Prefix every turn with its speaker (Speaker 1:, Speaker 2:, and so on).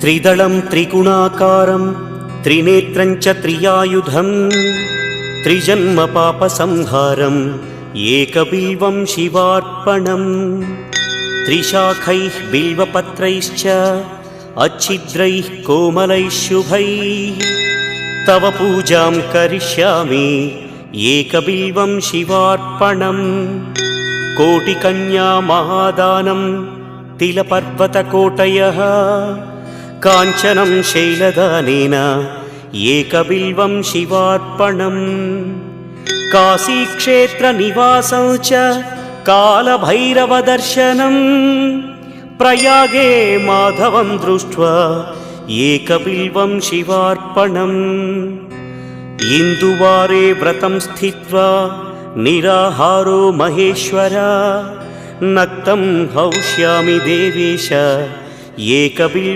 Speaker 1: त्रिदलं त्रिगुणाकारं त्रिनेत्रं च त्रियायुधं त्रिजन्म पापसंहारम् एकबिल्वं शिवार्पणम् त्रिशाखैः बिल्वपत्रैश्च अच्छिद्रैः कोमलैः शुभैः तव पूजां करिष्यामि एकबिल्वं शिवार्पणम् कोटिकन्या महादानं तिलपर्वतकोटयः काञ्चनं शैलदानेन एकबिल्वं शिवार्पणम् काशीक्षेत्रनिवासं च कालभैरवदर्शनं प्रयागे माधवं दृष्ट्वा एकबिल्वं शिवार्पणम् इन्दुवारे व्रतं स्थित्वा निराहारो महेश्वर नक्तं हौष्यामि देवेश एकबिल्वं